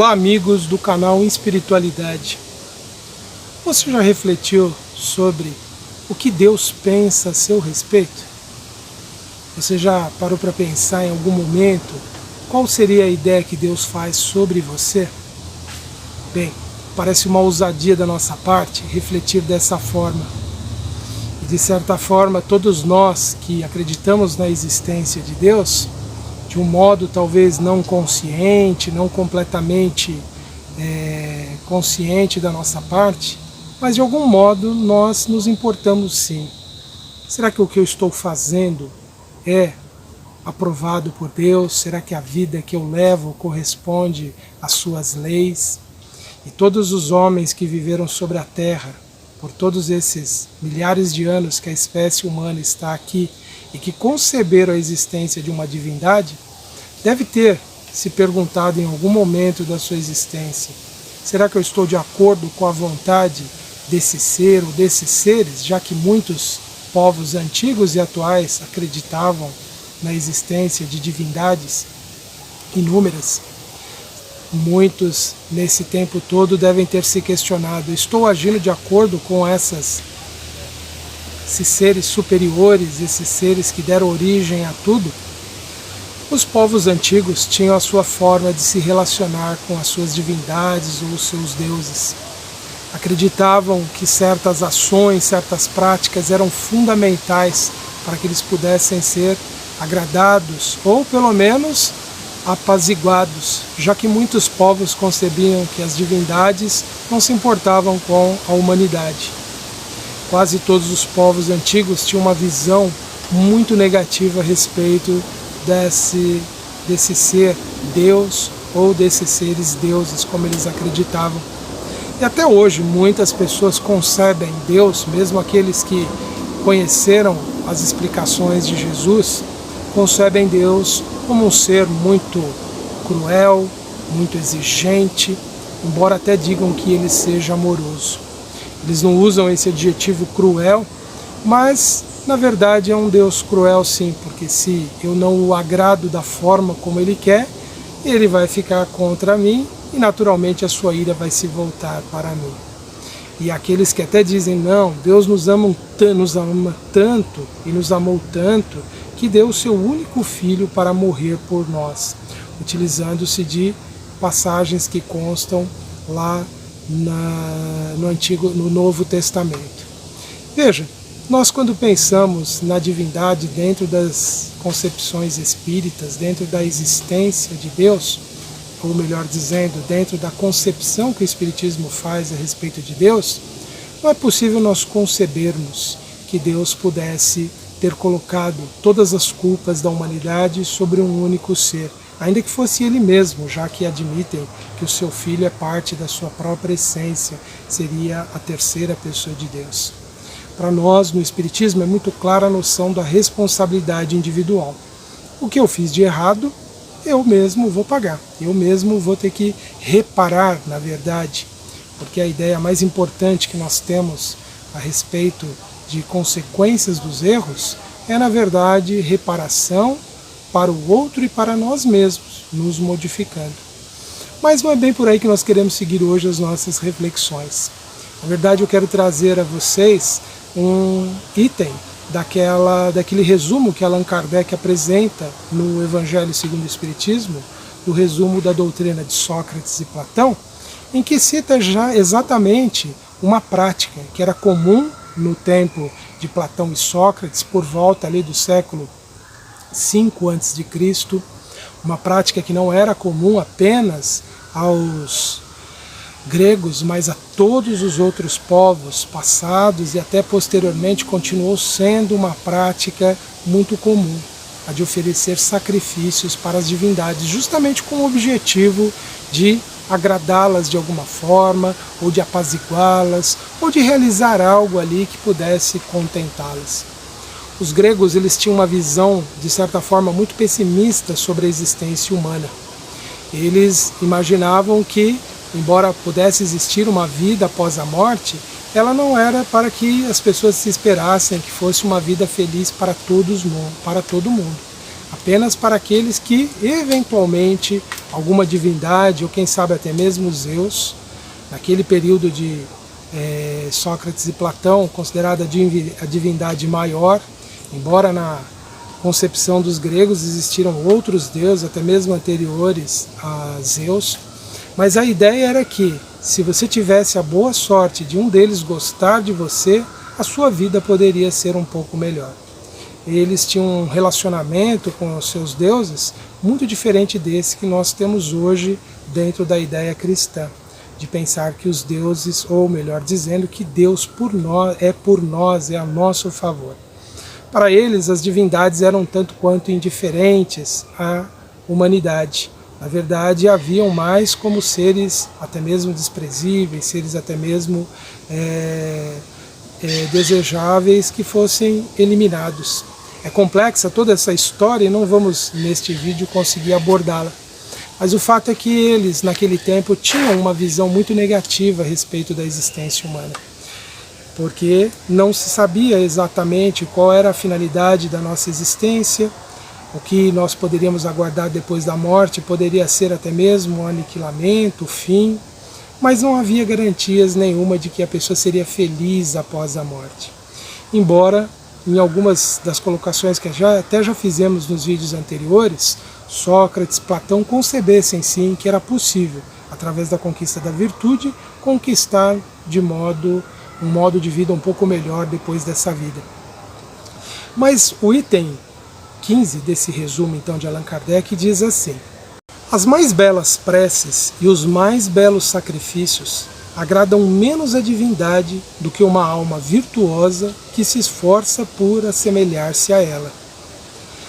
Olá, amigos do canal Espiritualidade. Você já refletiu sobre o que Deus pensa a seu respeito? Você já parou para pensar em algum momento qual seria a ideia que Deus faz sobre você? Bem, parece uma ousadia da nossa parte refletir dessa forma. E de certa forma, todos nós que acreditamos na existência de Deus, de um modo talvez não consciente, não completamente consciente da nossa parte, mas de algum modo nós nos importamos sim. Será que o que eu estou fazendo é aprovado por Deus? Será que a vida que eu levo corresponde às suas leis? E todos os homens que viveram sobre a Terra, por todos esses milhares de anos que a espécie humana está aqui, e que conceberam a existência de uma divindade, deve ter se perguntado em algum momento da sua existência: será que eu estou de acordo com a vontade desse ser ou desses seres, já que muitos povos antigos e atuais acreditavam na existência de divindades inúmeras? Muitos nesse tempo todo devem ter se questionado: estou agindo de acordo com esses seres superiores, esses seres que deram origem a tudo? Os povos antigos tinham a sua forma de se relacionar com as suas divindades ou os seus deuses. Acreditavam que certas ações, certas práticas eram fundamentais para que eles pudessem ser agradados ou pelo menos apaziguados, já que muitos povos concebiam que as divindades não se importavam com a humanidade. Quase todos os povos antigos tinham uma visão muito negativa a respeito desse ser Deus ou desses seres deuses, como eles acreditavam. E até hoje muitas pessoas concebem Deus, mesmo aqueles que conheceram as explicações de Jesus, concebem Deus como um ser muito cruel, muito exigente, embora até digam que ele seja amoroso. Eles não usam esse adjetivo cruel, mas na verdade é um Deus cruel sim, porque se eu não o agrado da forma como ele quer, ele vai ficar contra mim e naturalmente a sua ira vai se voltar para mim. E aqueles que até dizem: não, Deus nos ama tanto e nos amou tanto que deu o seu único filho para morrer por nós, utilizando-se de passagens que constam lá no Novo Testamento. Veja, nós quando pensamos na divindade dentro das concepções espíritas, dentro da existência de Deus, ou melhor dizendo, dentro da concepção que o Espiritismo faz a respeito de Deus, não é possível nós concebermos que Deus pudesse ter colocado todas as culpas da humanidade sobre um único ser, ainda que fosse ele mesmo, já que admitem que o seu filho é parte da sua própria essência, seria a terceira pessoa de Deus. Para nós, no Espiritismo, é muito clara a noção da responsabilidade individual. O que eu fiz de errado, eu mesmo vou pagar, eu mesmo vou ter que reparar, na verdade, porque a ideia mais importante que nós temos a respeito de consequências dos erros é, na verdade, reparação para o outro e para nós mesmos, nos modificando. Mas não é bem por aí que nós queremos seguir hoje as nossas reflexões. Na verdade, eu quero trazer a vocês um item daquele resumo que Allan Kardec apresenta no Evangelho segundo o Espiritismo, do resumo da doutrina de Sócrates e Platão, em que cita já exatamente uma prática que era comum no tempo de Platão e Sócrates, por volta ali do século V a.C., uma prática que não era comum apenas aos gregos, mas a todos os outros povos passados e até posteriormente continuou sendo uma prática muito comum, a de oferecer sacrifícios para as divindades, justamente com o objetivo de agradá-las de alguma forma, ou de apaziguá-las, ou de realizar algo ali que pudesse contentá-las. Os gregos eles tinham uma visão, de certa forma, muito pessimista sobre a existência humana. Eles imaginavam que, embora pudesse existir uma vida após a morte, ela não era para que as pessoas se esperassem que fosse uma vida feliz para todo mundo, apenas para aqueles que eventualmente alguma divindade, ou quem sabe até mesmo Zeus, naquele período de Sócrates e Platão, considerada a divindade maior, embora na concepção dos gregos existiram outros deuses, até mesmo anteriores a Zeus, mas a ideia era que, se você tivesse a boa sorte de um deles gostar de você, a sua vida poderia ser um pouco melhor. Eles tinham um relacionamento com os seus deuses muito diferente desse que nós temos hoje dentro da ideia cristã, de pensar que os deuses, ou melhor dizendo, que Deus por nós, é a nosso favor. Para eles, as divindades eram tanto quanto indiferentes à humanidade. Na verdade, haviam mais como seres até mesmo desprezíveis, seres até mesmo desejáveis que fossem eliminados. É complexa toda essa história e não vamos neste vídeo conseguir abordá-la. Mas o fato é que eles, naquele tempo, tinham uma visão muito negativa a respeito da existência humana. Porque não se sabia exatamente qual era a finalidade da nossa existência, o que nós poderíamos aguardar depois da morte, poderia ser até mesmo o aniquilamento, o fim, mas não havia garantias nenhuma de que a pessoa seria feliz após a morte. Embora, em algumas das colocações que até já fizemos nos vídeos anteriores, Sócrates, Platão concebessem sim que era possível, através da conquista da virtude, conquistar um modo de vida um pouco melhor depois dessa vida. Mas o item 15 desse resumo então de Allan Kardec diz assim: as mais belas preces e os mais belos sacrifícios agradam menos a divindade do que uma alma virtuosa que se esforça por assemelhar-se a ela.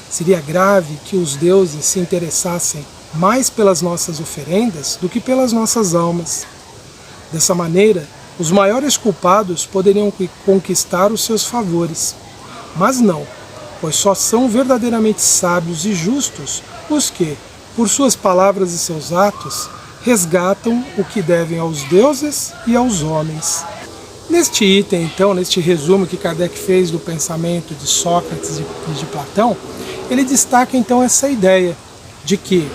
Seria grave que os deuses se interessassem mais pelas nossas oferendas do que pelas nossas almas. Dessa maneira, os maiores culpados poderiam conquistar os seus favores. Mas não, pois só são verdadeiramente sábios e justos os que, por suas palavras e seus atos, resgatam o que devem aos deuses e aos homens. Neste item, então, neste resumo que Kardec fez do pensamento de Sócrates e de Platão, ele destaca então essa ideia de que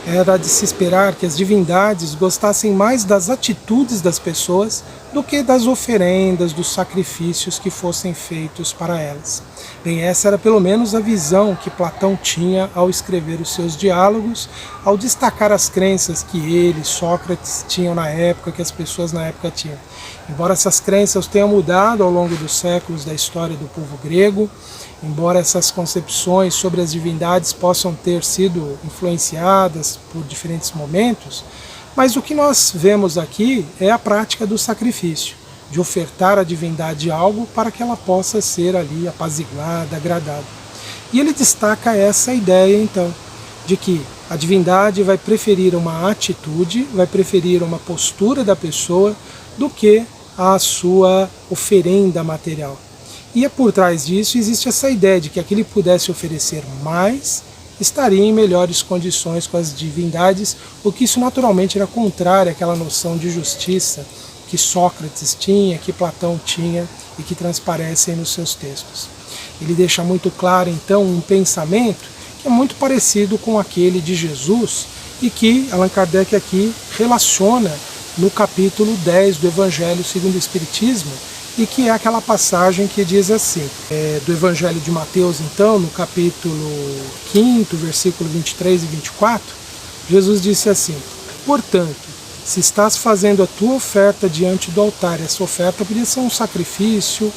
era de se esperar que as divindades gostassem mais das atitudes das pessoas do que das oferendas, dos sacrifícios que fossem feitos para elas. Bem, essa era pelo menos a visão que Platão tinha ao escrever os seus diálogos, ao destacar as crenças que ele, Sócrates, tinham na época, que as pessoas na época tinham. Embora essas crenças tenham mudado ao longo dos séculos da história do povo grego, embora essas concepções sobre as divindades possam ter sido influenciadas por diferentes momentos, mas o que nós vemos aqui é a prática do sacrifício, de ofertar à divindade algo para que ela possa ser ali apaziguada, agradada. E ele destaca essa ideia, então, de que a divindade vai preferir uma atitude, vai preferir uma postura da pessoa do que a sua oferenda material. E por trás disso existe essa ideia de que aquele que pudesse oferecer mais estaria em melhores condições com as divindades, o que isso naturalmente era contrário àquela noção de justiça que Sócrates tinha, que Platão tinha e que transparecem nos seus textos. Ele deixa muito claro então um pensamento que é muito parecido com aquele de Jesus e que Allan Kardec aqui relaciona no capítulo 10 do Evangelho segundo o Espiritismo, e que é aquela passagem que diz assim, do Evangelho de Mateus, então, no capítulo 5, versículo 23 e 24, Jesus disse assim: portanto, se estás fazendo a tua oferta diante do altar, essa oferta poderia ser um sacrifício,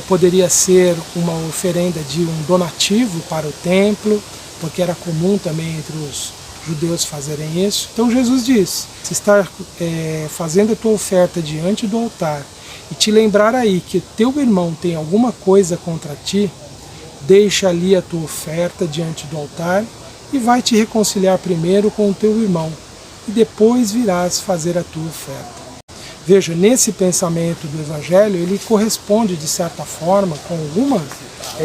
poderia ser uma oferenda de um donativo para o templo, porque era comum também entre os judeus fazerem isso. Então Jesus diz, se estás fazendo a tua oferta diante do altar, e te lembrar aí que teu irmão tem alguma coisa contra ti, deixa ali a tua oferta diante do altar e vai te reconciliar primeiro com o teu irmão, e depois virás fazer a tua oferta. Veja, nesse pensamento do Evangelho, ele corresponde de certa forma, com alguma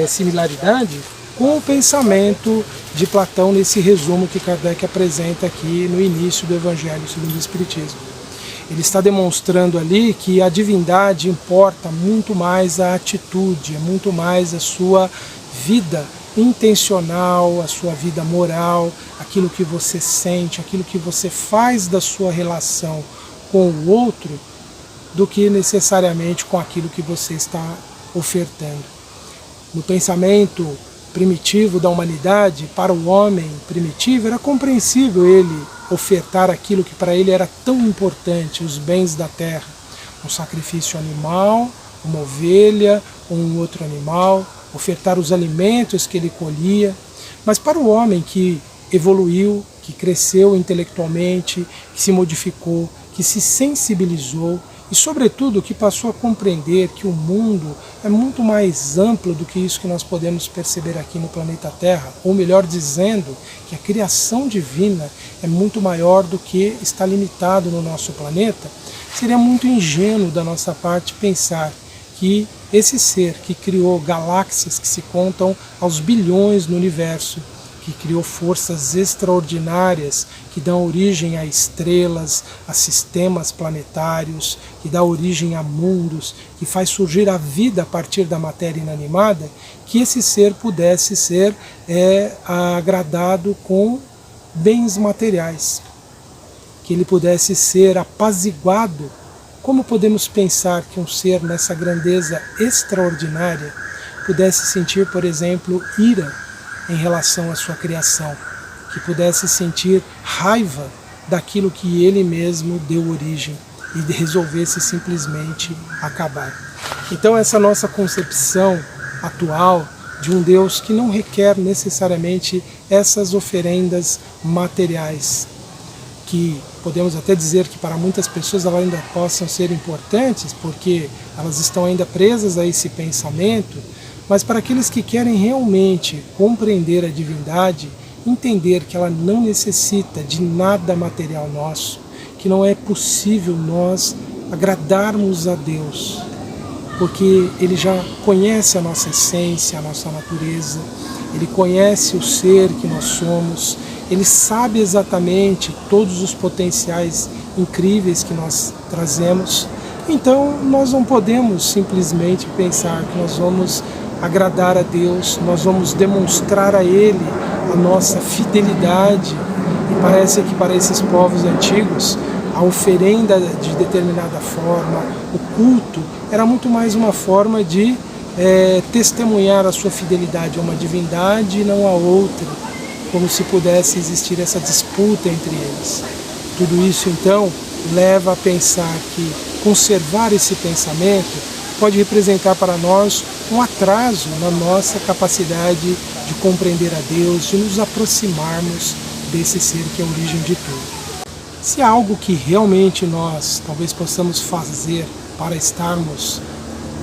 similaridade, com o pensamento de Platão nesse resumo que Kardec apresenta aqui no início do Evangelho segundo o Espiritismo. Ele está demonstrando ali que a divindade importa muito mais a atitude, é muito mais a sua vida intencional, a sua vida moral, aquilo que você sente, aquilo que você faz da sua relação com o outro, do que necessariamente com aquilo que você está ofertando. No pensamento primitivo da humanidade, para o homem primitivo, era compreensível ele ofertar aquilo que para ele era tão importante, os bens da terra, um sacrifício animal, uma ovelha, um outro animal, ofertar os alimentos que ele colhia. Mas para o homem que evoluiu, que cresceu intelectualmente, que se modificou, que se sensibilizou e, sobretudo, que passou a compreender que o mundo é muito mais amplo do que isso que nós podemos perceber aqui no planeta Terra, ou melhor dizendo, que a criação divina é muito maior do que está limitado no nosso planeta, seria muito ingênuo da nossa parte pensar que esse ser que criou galáxias que se contam aos bilhões no universo, que criou forças extraordinárias que dão origem a estrelas, a sistemas planetários, que dá origem a mundos, que faz surgir a vida a partir da matéria inanimada, que esse ser pudesse ser agradado com bens materiais, que ele pudesse ser apaziguado. Como podemos pensar que um ser nessa grandeza extraordinária pudesse sentir, por exemplo, ira em relação à sua criação, que pudesse sentir raiva daquilo que ele mesmo deu origem e resolvesse simplesmente acabar? Então essa nossa concepção atual de um Deus que não requer necessariamente essas oferendas materiais, que podemos até dizer que para muitas pessoas elas ainda possam ser importantes, porque elas estão ainda presas a esse pensamento, mas para aqueles que querem realmente compreender a divindade, entender que ela não necessita de nada material nosso, que não é possível nós agradarmos a Deus, porque Ele já conhece a nossa essência, a nossa natureza, Ele conhece o ser que nós somos, Ele sabe exatamente todos os potenciais incríveis que nós trazemos. Então nós não podemos simplesmente pensar que nós vamos agradar a Deus, nós vamos demonstrar a Ele a nossa fidelidade. E parece que para esses povos antigos a oferenda de determinada forma, o culto, era muito mais uma forma de testemunhar a sua fidelidade a uma divindade e não a outra, como se pudesse existir essa disputa entre eles. Tudo isso então leva a pensar que conservar esse pensamento pode representar para nós um atraso na nossa capacidade de compreender a Deus, de nos aproximarmos desse ser que é a origem de tudo. Se há algo que realmente nós talvez possamos fazer para estarmos,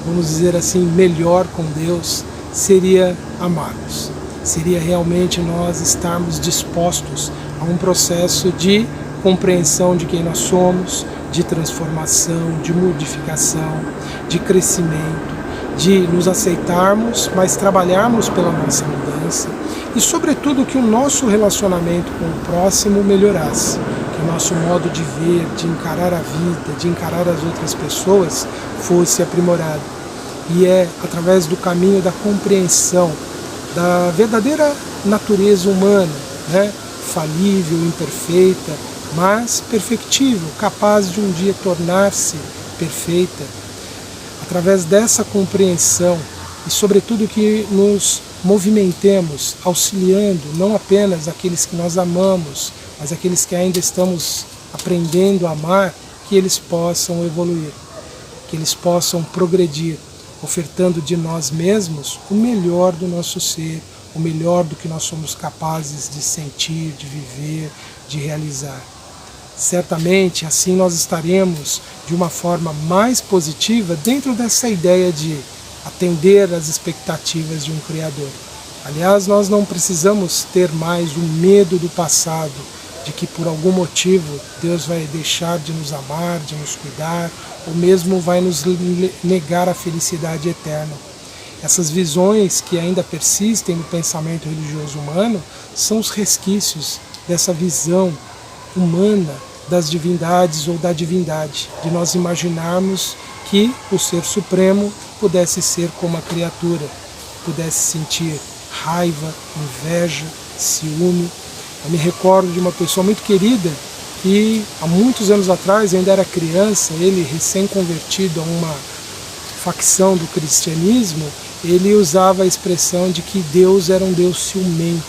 vamos dizer assim, melhor com Deus, seria amarmos. Seria realmente nós estarmos dispostos a um processo de compreensão de quem nós somos, de transformação, de modificação, de crescimento, de nos aceitarmos, mas trabalharmos pela nossa mudança e, sobretudo, que o nosso relacionamento com o próximo melhorasse, que o nosso modo de ver, de encarar a vida, de encarar as outras pessoas fosse aprimorado. E é através do caminho da compreensão da verdadeira natureza humana, falível, imperfeita, mas perfectível, capaz de um dia tornar-se perfeita. Através dessa compreensão e, sobretudo, que nos movimentemos auxiliando não apenas aqueles que nós amamos, mas aqueles que ainda estamos aprendendo a amar, que eles possam evoluir, que eles possam progredir, ofertando de nós mesmos o melhor do nosso ser, o melhor do que nós somos capazes de sentir, de viver, de realizar. Certamente assim nós estaremos de uma forma mais positiva dentro dessa ideia de atender às expectativas de um Criador. Aliás, nós não precisamos ter mais o medo do passado, de que por algum motivo Deus vai deixar de nos amar, de nos cuidar, ou mesmo vai nos negar a felicidade eterna. Essas visões que ainda persistem no pensamento religioso humano são os resquícios dessa visão humana das divindades ou da divindade, de nós imaginarmos que o Ser Supremo pudesse ser como a criatura, pudesse sentir raiva, inveja, ciúme. Eu me recordo de uma pessoa muito querida que há muitos anos atrás, ainda era criança, ele recém-convertido a uma facção do cristianismo, ele usava a expressão de que Deus era um Deus ciumento.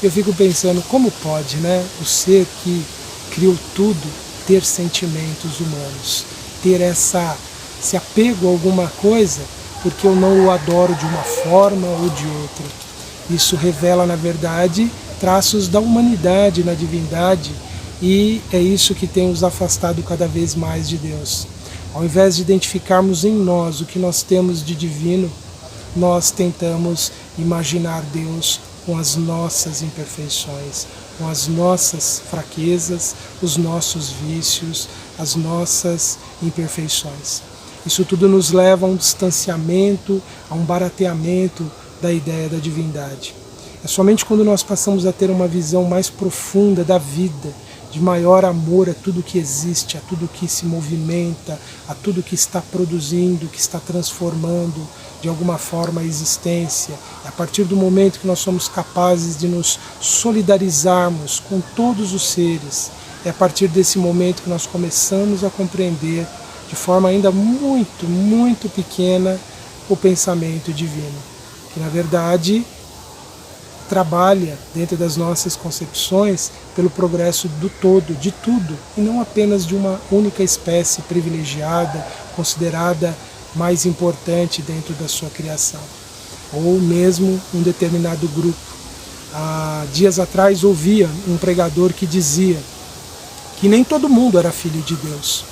Eu fico pensando, como pode, né, o ser que criou tudo ter sentimentos humanos, ter esse apego a alguma coisa, porque eu não o adoro de uma forma ou de outra. Isso revela, na verdade, traços da humanidade na divindade, e é isso que tem nos afastado cada vez mais de Deus. Ao invés de identificarmos em nós o que nós temos de divino, nós tentamos imaginar Deus com as nossas imperfeições, com as nossas fraquezas, os nossos vícios, as nossas imperfeições. Isso tudo nos leva a um distanciamento, a um barateamento da ideia da divindade. É somente quando nós passamos a ter uma visão mais profunda da vida, de maior amor a tudo que existe, a tudo que se movimenta, a tudo que está produzindo, que está transformando de alguma forma a existência. É a partir do momento que nós somos capazes de nos solidarizarmos com todos os seres, é a partir desse momento que nós começamos a compreender de forma ainda muito, muito pequena o pensamento divino, que na verdade trabalha dentro das nossas concepções pelo progresso do todo, de tudo, e não apenas de uma única espécie privilegiada, considerada mais importante dentro da sua criação, ou mesmo um determinado grupo. Há dias atrás ouvia um pregador que dizia que nem todo mundo era filho de Deus,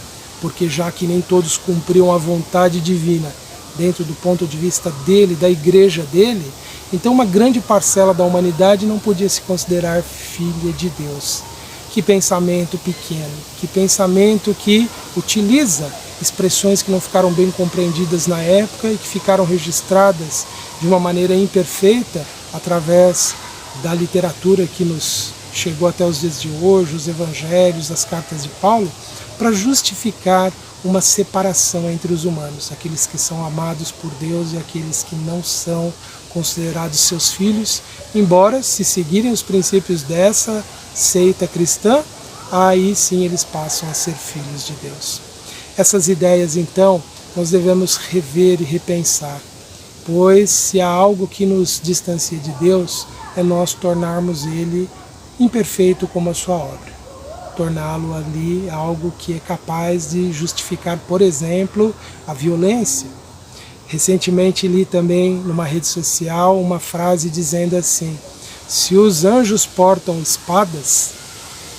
porque já que nem todos cumpriam a vontade divina dentro do ponto de vista dele, da igreja dele, então uma grande parcela da humanidade não podia se considerar filha de Deus. Que pensamento pequeno, que pensamento que utiliza expressões que não ficaram bem compreendidas na época e que ficaram registradas de uma maneira imperfeita através da literatura que nos chegou até os dias de hoje, os evangelhos, as cartas de Paulo, para justificar uma separação entre os humanos, aqueles que são amados por Deus e aqueles que não são considerados seus filhos, embora se seguirem os princípios dessa seita cristã, aí sim eles passam a ser filhos de Deus. Essas ideias, então, nós devemos rever e repensar, pois se há algo que nos distancia de Deus, é nós tornarmos Ele imperfeito como a sua obra. Torná-lo ali algo que é capaz de justificar, por exemplo, a violência. Recentemente li também numa rede social uma frase dizendo assim: se os anjos portam espadas,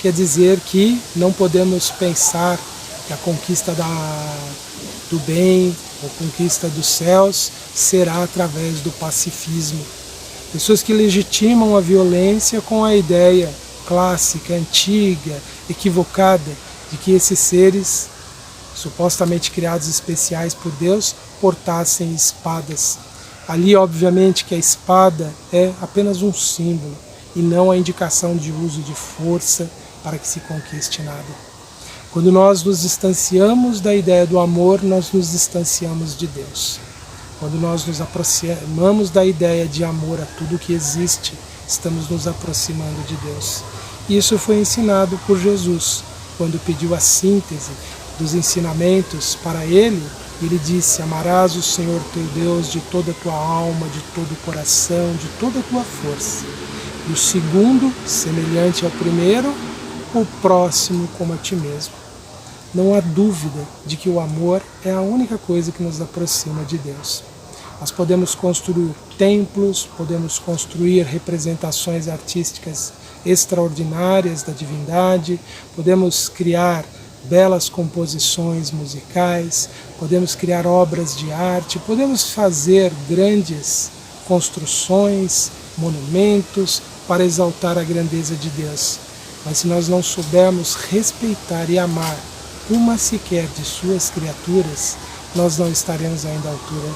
quer dizer que não podemos pensar que a conquista do bem, a conquista dos céus, será através do pacifismo. Pessoas que legitimam a violência com a ideia clássica, antiga, equivocada, de que esses seres, supostamente criados especiais por Deus, portassem espadas. Ali, obviamente, que a espada é apenas um símbolo e não a indicação de uso de força para que se conquiste nada. Quando nós nos distanciamos da ideia do amor, nós nos distanciamos de Deus. Quando nós nos aproximamos da ideia de amor a tudo que existe, estamos nos aproximando de Deus. Isso foi ensinado por Jesus, quando pediu a síntese dos ensinamentos para ele. Ele disse: amarás o Senhor teu Deus de toda a tua alma, de todo o coração, de toda a tua força. E o segundo, semelhante ao primeiro, o próximo como a ti mesmo. Não há dúvida de que o amor é a única coisa que nos aproxima de Deus. Nós podemos construir templos, podemos construir representações artísticas extraordinárias da divindade, podemos criar belas composições musicais, podemos criar obras de arte, podemos fazer grandes construções, monumentos para exaltar a grandeza de Deus. Mas se nós não soubermos respeitar e amar uma sequer de suas criaturas, nós não estaremos ainda à altura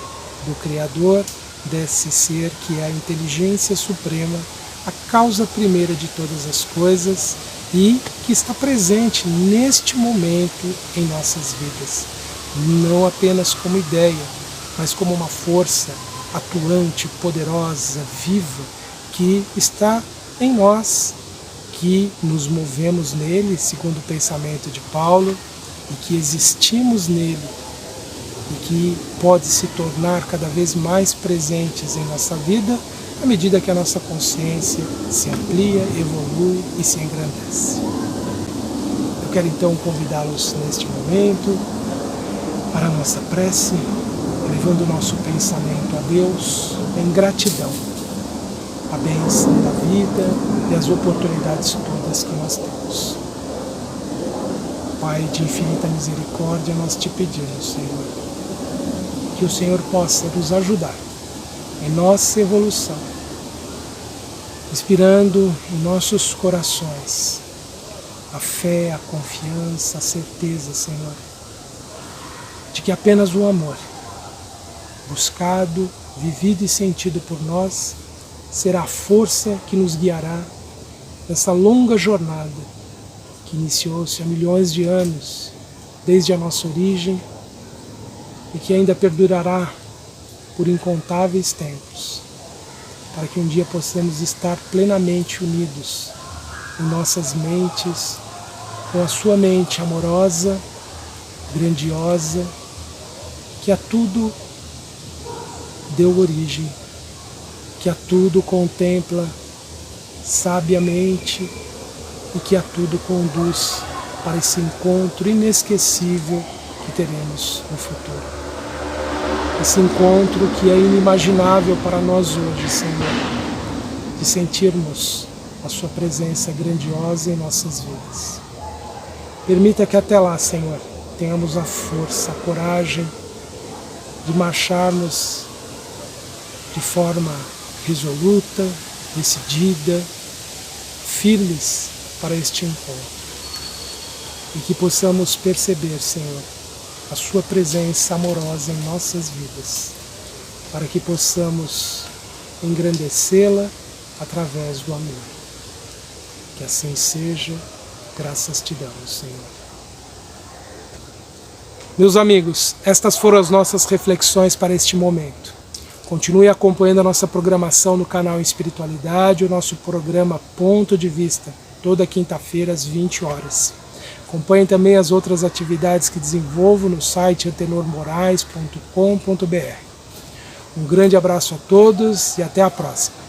do Criador, desse ser que é a inteligência suprema, a causa primeira de todas as coisas e que está presente neste momento em nossas vidas, não apenas como ideia, mas como uma força atuante, poderosa, viva, que está em nós, que nos movemos nele, segundo o pensamento de Paulo, e que existimos nele, e que pode se tornar cada vez mais presentes em nossa vida, à medida que a nossa consciência se amplia, evolui e se engrandece. Eu quero então convidá-los neste momento para a nossa prece, levando o nosso pensamento a Deus em gratidão, a bênção da vida e as oportunidades todas que nós temos. Pai de infinita misericórdia, nós te pedimos, Senhor, que o Senhor possa nos ajudar em nossa evolução, inspirando em nossos corações a fé, a confiança, a certeza, Senhor, de que apenas o amor, buscado, vivido e sentido por nós, será a força que nos guiará nessa longa jornada que iniciou-se há milhões de anos, desde a nossa origem, e que ainda perdurará por incontáveis tempos, para que um dia possamos estar plenamente unidos em nossas mentes, com a sua mente amorosa, grandiosa, que a tudo deu origem, que a tudo contempla sabiamente e que a tudo conduz para esse encontro inesquecível que teremos no futuro. Esse encontro que é inimaginável para nós hoje, Senhor, de sentirmos a sua presença grandiosa em nossas vidas. Permita que até lá, Senhor, tenhamos a força, a coragem de marcharmos de forma resoluta, decidida, firmes para este encontro. E que possamos perceber, Senhor, a sua presença amorosa em nossas vidas, para que possamos engrandecê-la através do amor. Que assim seja, graças te damos, Senhor. Meus amigos, estas foram as nossas reflexões para este momento. Continue acompanhando a nossa programação no canal Espiritualidade, o nosso programa Ponto de Vista, toda quinta-feira às 20 horas. Acompanhe também as outras atividades que desenvolvo no site antenormorais.com.br. Um grande abraço a todos e até a próxima.